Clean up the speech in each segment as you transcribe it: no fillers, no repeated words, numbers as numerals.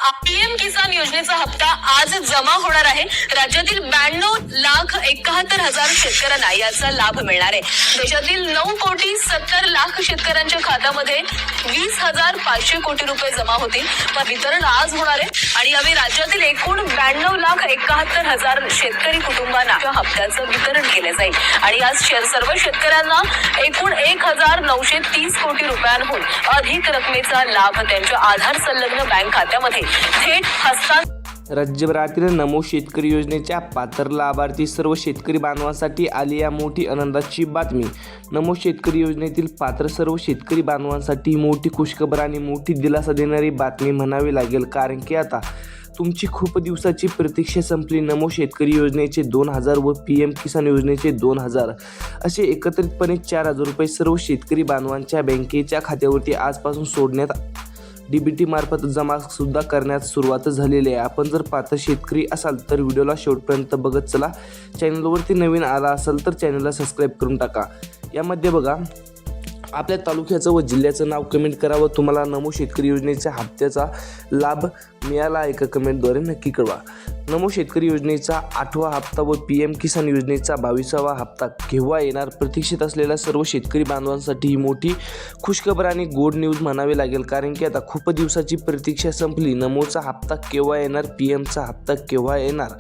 PM किसान योजनेचा हप्ता आज जमा होणार आहे। राज्यातील 92,71,000 शेतकऱ्यांना याचा लाभ मिळणार आहे। देशातील 9,70,00,000 शेतकऱ्यांच्या खात्यामध्ये 20,500 कोटी रुपये जमा होतील। पण वितरण आज होणार आहे आणि यावेळी राज्यातील एकूण 92,71,000 शेतकरी कुटुंबांना हप्त्याचं वितरण केलं जाईल आणि आज सर्व शेतकऱ्यांना एकूण 1,930 कोटी रुपयांहून अधिक रकमेचा लाभ त्यांच्या आधार संलग्न बँक खात्यामध्ये थेट हस्तांतरित। राज्यभरातील नमो शेतकरी योजनेच्या पात्र लाभार्थी सर्व शेतकरी बांधवांसाठी आली या मोठी आनंदाची बातमी। नमो शेतकरी योजनेतील पात्र सर्व शेतकरी बांधवांसाठी मोठी खुशखबर आणि मोठी दिलासा देणारी बातमी म्हणावी लागेल, कारण की आता तुमची खूप दिवसाची प्रतीक्षा संपली। नमो शेतकरी योजनेचे 2,000 व पीएम किसान योजनेचे 2,000 असे एकत्रितपणे 4,000 रुपये सर्व शेतकरी बांधवांच्या बँकेच्या खात्यावरती आजपासून सोडण्यात डीबीटी मार्फत जमा सुद्धा करण्यास सुरुवात झालेली आहे। आपण जर पात्र शेतकरी असाल तर व्हिडिओला शेवटपर्यंत बघत चला। चॅनलवरती नवीन आला असाल तर चॅनलला सबस्क्राईब करून टाका। यामध्ये बघा, आपल्या तालुक्याचं व जिल्ह्याचं नाव कमेंट करा व तुम्हाला नमो शेतकरी योजनेच्या हप्त्याचा लाभ मिळाला आहे का कमेंटद्वारे नक्की कळवा। नमो शेतकरी योजनेचा 8वा हप्ता व पीएम किसान योजनेचा 22वा हप्ता केव्हा येणार? प्रतीक्षित असलेल्या सर्व शेतकरी बांधवांसाठी ही मोठी खुशखबर आणि गोड न्यूज म्हणावी लागेल, कारण की आता खूप दिवसाची प्रतीक्षा संपली। नमोचा हप्ता केव्हा येणार, पीएमचा हप्ता केव्हा येणार,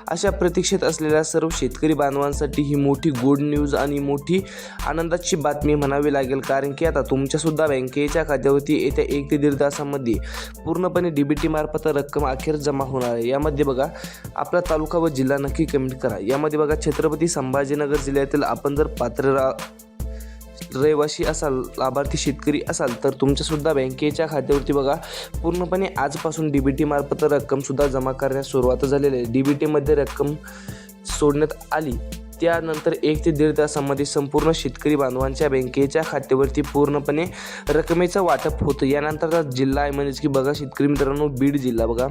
अशा प्रतीक्षेत असलेल्या सर्व शेतकरी बांधवांसाठी ही मोठी गोड न्यूज आणि मोठी आनंदाची बातमी म्हणावी लागेल, कारण की आता तुमच्यासुद्धा बँकेच्या खात्यावरती येत्या 1 ते 1.5 तासामध्ये पूर्णपणे डीबीटी मार्फत रक्कम अखेर जमा होणार आहे। यामध्ये बघा, आपला तालुका व जिल्हा नक्की कमेंट करा। यामध्ये बघा, छत्रपती संभाजीनगर जिल्ह्यातील आपण जर पात्र रहिवासी असाल, लाभार्थी शेतकरी असाल तर तुमच्यासुद्धा बँकेच्या खात्यावरती बघा पूर्णपणे आजपासून डीबीटी मार्फत रक्कम सुद्धा जमा करण्यास सुरुवात झालेली आहे। डीबीटीमध्ये रक्कम सोडण्यात आली त्यानंतर 1 ते 1.5 तासामध्ये संपूर्ण शेतकरी बांधवांच्या बँकेच्या खात्यावरती पूर्णपणे रकमेचं वाटप होतं। यानंतरचा जिल्हा आहे म्हणजेच की बघा शेतकरी मित्रांनो, बीड जिल्हा बघा।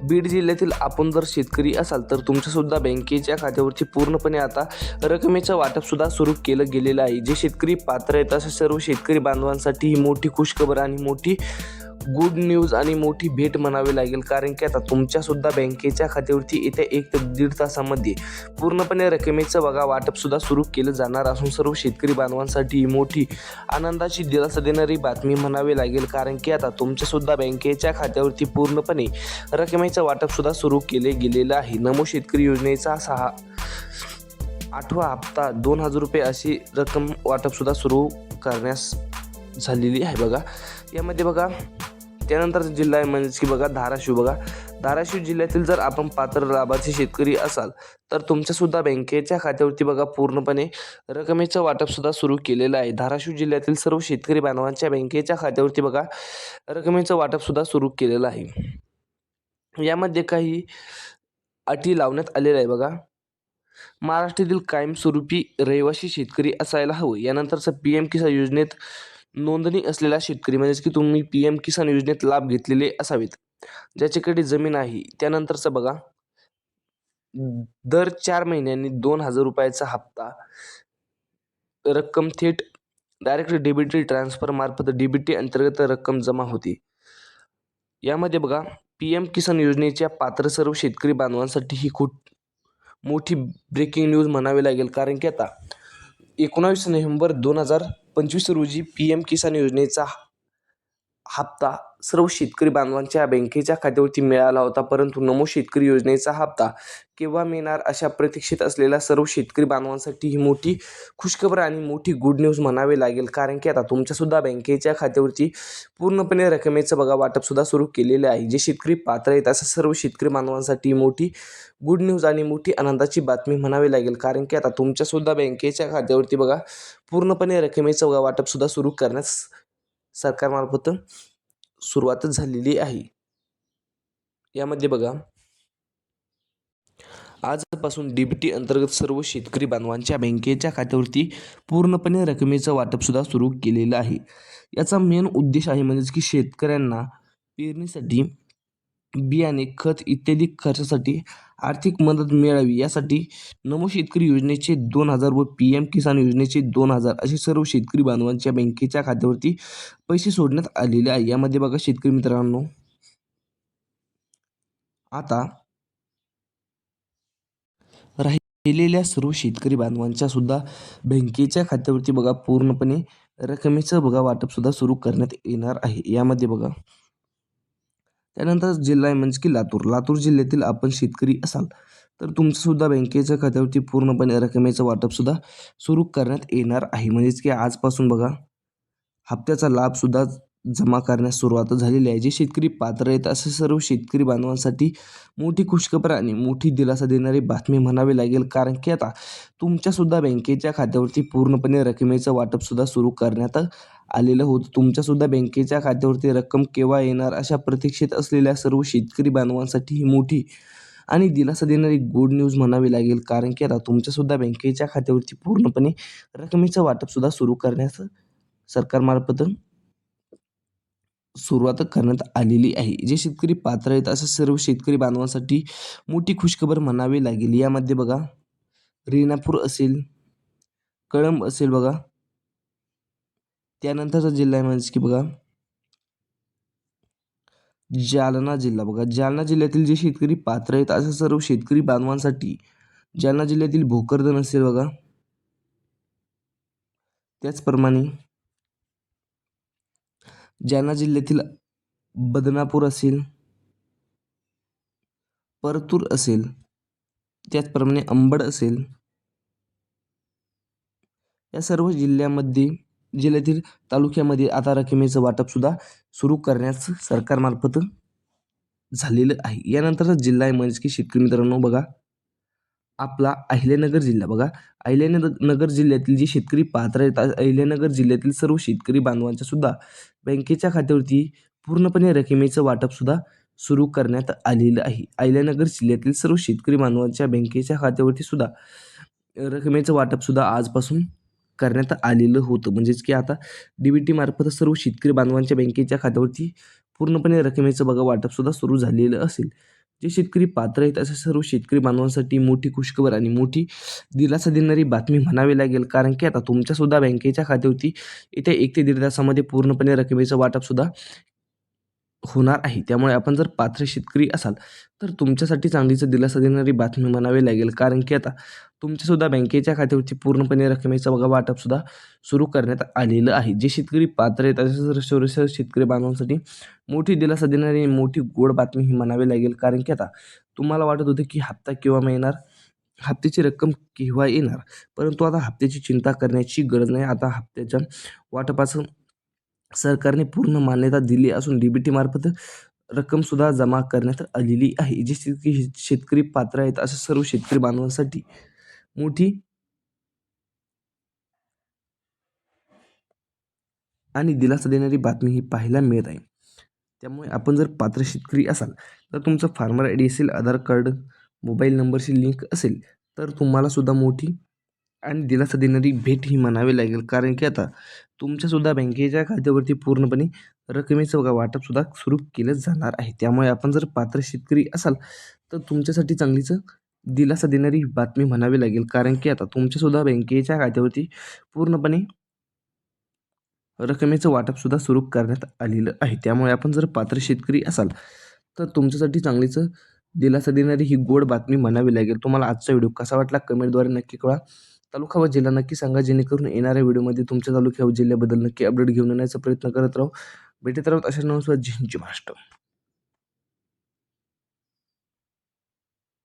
बीड जिल्ह्यातील आपण जर शेतकरी असाल तर तुमच्यासुद्धा बँकेच्या खात्यावरती पूर्णपणे आता रकमेचं वाटप सुद्धा सुरू केलं गेलेलं आहे। जे शेतकरी पात्र आहेत अशा सर्व शेतकरी बांधवांसाठी ही मोठी खुशखबर आणि मोठी गुड न्यूज आणि मोठी भेट म्हणावी लागेल, कारण की आता तुमच्यासुद्धा बँकेच्या खात्यावरती येत्या 1 ते 1.5 तासामध्ये पूर्णपणे रकमेचं बघा वाटप सुद्धा सुरू केलं जाणार असून सर्व शेतकरी बांधवांसाठी ही मोठी आनंदाची दिलासा देणारी बातमी म्हणावी लागेल, कारण की आता तुमच्यासुद्धा बँकेच्या खात्यावरती पूर्णपणे रकमेचं वाटप सुद्धा सुरू केले गेलेलं आहे। नमो शेतकरी योजनेचा 8वा हप्ता 2,000 रुपये अशी रक्कम वाटप सुद्धा सुरू करण्यास झालेली आहे बघा। यामध्ये बघा, त्यानंतर जिल्हा आहे म्हणजेच की बघा धाराशिव बघा। धाराशिव जिल्ह्यातील जर आपण पात्र लाभार्थी शेतकरी असाल तर तुमच्यासुद्धा बँकेच्या खात्यावरती बघा पूर्णपणे रकमेचं वाटप सुद्धा सुरू केलेलं आहे। धाराशिव जिल्ह्यातील सर्व शेतकरी बांधवांच्या बँकेच्या खात्यावरती बघा रकमेचं वाटप सुद्धा सुरू केलेलं आहे। यामध्ये काही अटी लावण्यात आलेल्या आहे बघा। महाराष्ट्रातील कायमस्वरूपी रहिवासी शेतकरी असायला हवं। यानंतरचं पीएम किसान योजनेत नोंदणी असलेला शेतकरी म्हणजेच की तुम्ही पीएम किसान योजनेत लाभ घेतलेले असावेत, ज्याच्याकडे जमीन आहे। त्यानंतरचं बघा, दर 4 महिन्यांनी 2,000 रुपयाचा हप्ता रक्कम थेट डायरेक्ट डीबीटी ट्रान्सफर मार्फत डीबीटी अंतर्गत रक्कम जमा होते। यामध्ये बघा, पीएम किसान योजनेच्या पात्र सर्व शेतकरी बांधवांसाठी ही खूप मोठी ब्रेकिंग न्यूज म्हणावी लागेल, कारण की आता 19 नोव्हेंबर 2025 रोजी पीएम किसान योजनेचा हप्ता सर्व शेतकरी बांधवांच्या बँकेच्या खात्यावरती मिळाला होता, परंतु नमो शेतकरी योजनेचा हप्ता केव्हा मिळणार अशा प्रतीक्षेत असलेल्या सर्व शेतकरी बांधवांसाठी ही मोठी खुशखबर आणि मोठी गुड न्यूज म्हणावी लागेल, कारण की आता तुमच्यासुद्धा बँकेच्या खात्यावरती पूर्णपणे रकमेचं बघा वाटप सुद्धा सुरू केलेले आहे। जे शेतकरी पात्र आहेत अशा सर्व शेतकरी बांधवांसाठी मोठी गुड न्यूज आणि मोठी आनंदाची बातमी म्हणावी लागेल, कारण की आता तुमच्यासुद्धा बँकेच्या खात्यावरती बघा पूर्णपणे रकमेचं बघा वाटप सुद्धा सुरू करण्यास सरकारमार्फत सुरुवातच झालेली आहे। यामध्ये बघा, आजपासून डीबीटी अंतर्गत सर्व शेतकरी बांधवांच्या बँकेच्या खात्यावरती पूर्णपणे रकमेचं वाटप सुद्धा सुरू केलेलं आहे। याचा मेन उद्देश आहे म्हणजेच की शेतकऱ्यांना पेरणीसाठी बियाणे, खत इत्यादी खर्चासाठी आर्थिक मदत मिळावी यासाठी नमो शेतकरी योजनेचे 2,000 व पीएम किसान योजनेचे 2,000 असे सर्व शेतकरी बांधवांच्या बँकेच्या खात्यावरती पैसे सोडण्यात आलेले आहे। यामध्ये बघा शेतकरी मित्रांनो, आता राहिलेल्या सर्व शेतकरी बांधवांच्या सुद्धा बँकेच्या खात्यावरती बघा पूर्णपणे रकमेचं बघा वाटपसुद्धा सुरू करण्यात येणार आहे. यामध्ये बघा त्यानंतर जिल्हा आहे म्हणजे की लातूर जिल्ह्यातील आपण शेतकरी असाल तर तुमचंसुद्धा बँकेच्या खात्यावरती पूर्णपणे रकमेचं वाटपसुद्धा सुरू करण्यात येणार आहे. म्हणजेच की आजपासून बघा हप्त्याचा लाभसुद्धा जमा करण्यास सुरुवात झालेली आहे. जे शेतकरी पात्र आहेत असे सर्व शेतकरी बांधवांसाठी मोठी खुशखबर आणि मोठी दिलासा देणारी बातमी म्हणावी लागेल. कारण की आता तुमच्यासुद्धा बँकेच्या खात्यावरती पूर्णपणे रकमेचं वाटपसुद्धा सुरू करण्यात आलेलं होतं. तुमच्यासुद्धा बँकेच्या खात्यावरती रक्कम केव्हा येणार अशा प्रतीक्षेत असलेल्या सर्व शेतकरी बांधवांसाठी ही मोठी आणि दिलासा देणारी गुड न्यूज म्हणावी लागेल. कारण की आता तुमच्यासुद्धा बँकेच्या खात्यावरती पूर्णपणे रकमेचं वाटपसुद्धा सुरू करण्याचं सरकारमार्फत सुरुवात करण्यात आलेली आहे. जे शेतकरी पात्र आहेत अशा सर्व शेतकरी बांधवांसाठी मोठी खुशखबर म्हणावी लागेल. यामध्ये बघा रेणापूर असेल, कळंब असेल बघा, त्यानंतरचा जिल्हा आहे म्हणजे की बघा जालना जिल्हा. बघा जालना जिल्ह्यातील जे शेतकरी पात्र आहेत अशा सर्व शेतकरी बांधवांसाठी जालना जिल्ह्यातील भोकरदन असेल बघा, त्याचप्रमाणे जालना जिल्ह्यातील बदनापूर असेल, परतूर असेल, त्याचप्रमाणे अंबड असेल, या सर्व जिल्ह्यातील तालुक्यामध्ये आता रकमेचं वाटपसुद्धा सुरू करण्यास सरकारमार्फत झालेलं आहे. यानंतरचा जिल्हा आहे म्हणजे की शेतकरी मित्रांनो बघा आपला अहिल्यानगर जिल्हा. बघा अहिल्यानगर जिल्ह्यातील जे शेतकरी पात्र आहेत अहिल्यानगर जिल्ह्यातील सर्व शेतकरी बांधवांच्या सुद्धा बँकेच्या खात्यावरती पूर्णपणे रकमेचं वाटपसुद्धा सुरू करण्यात आलेलं आहे. अहिल्यानगर जिल्ह्यातील सर्व शेतकरी बांधवांच्या बँकेच्या खात्यावरती सुद्धा रकमेचं वाटपसुद्धा आजपासून करण्यात आलेलं होतं. म्हणजेच की आता DBT मार्फत सर्व शेतकरी बांधवांच्या बँकेच्या खात्यावरती पूर्णपणे रकमेचं बघा वाटपसुद्धा सुरू झालेलं असेल. जे शेतकरी पात्र आहेत अशा सर्व शेतकरी बांधवांसाठी मोठी खुशखबर आणि मोठी दिलासा देणारी बातमी म्हणावी लागेल. कारण की आता तुमच्यासुद्धा बँकेच्या खात्यावरती येत्या 1 ते 1.5 तासामध्ये पूर्णपणे रकमेचं वाटपसुद्धा होणार आहे. त्यामुळे आपण जर पात्र शेतकरी असाल तर तुमच्यासाठी चांगलीच दिलासा देणारी बातमी म्हणावी लागेल. कारण की आता तुमच्यासुद्धा बँकेच्या खात्यावरती पूर्णपणे रकमेचं बघा वाटपसुद्धा सुरू करण्यात आलेलं आहे. जे शेतकरी पात्र आहेत अशा सर्व शेतकरी बांधवांसाठी मोठी दिलासा देणारी मोठी गोड बातमी ही म्हणावी लागेल. कारण की आता तुम्हाला वाटत होतं की हप्ता केव्हा मिळणार, हप्त्याची रक्कम केव्हा येणार, परंतु आता हप्त्याची चिंता करण्याची गरज नाही. आता हप्त्याच्या वाटपाचं सरकारने पूर्ण मान्यता दिली असून DBT मार्फत रक्कमसुद्धा जमा करण्यात आलेली आहे. जे शेतकरी पात्र आहेत अशा सर्व शेतकरी बांधवांसाठी मोठी आणि दिलासा देणारी बातमी ही पाहायला मिळत आहे. त्यामुळे आपण जर पात्र शेतकरी असाल तर तुमचं फार्मर ID असेल, आधार कार्ड, मोबाईल नंबरशी लिंक असेल तर तुम्हाला सुद्धा मोठी आणि दिलासा देणारी भेट ही म्हणावी लागेल. कारण की आता तुमच्यासुद्धा बँकेच्या खात्यावरती पूर्णपणे रकमेचं बघा वाटपसुद्धा सुरू केलं जाणार आहे. त्यामुळे आपण जर पात्र शेतकरी असाल तर तुमच्यासाठी चांगलीच दिलासा देणारी बातमी म्हणावी लागेल. कारण की आता तुमच्यासुद्धा बँकेच्या खात्यावरती पूर्णपणे रकमेचं वाटपसुद्धा सुरू करण्यात आलेलं आहे. त्यामुळे आपण जर पात्र शेतकरी असाल तर तुमच्यासाठी चांगलीच दिलासा देणारी ही गोड बातमी म्हणावी लागेल. तुम्हाला आजचा व्हिडिओ कसा वाटला कमेंटद्वारे नक्की कळवा. तालुका व जिल्हा नक्की सांगा जेणेकरून येणाऱ्या व्हिडिओमध्ये तुमच्या तालुक्या व जिल्ह्याबद्दल नक्की अपडेट घेऊन येण्याचा प्रयत्न करत राहू. भेटत राहू अशा नवस्वाद. जय महाराष्ट्र.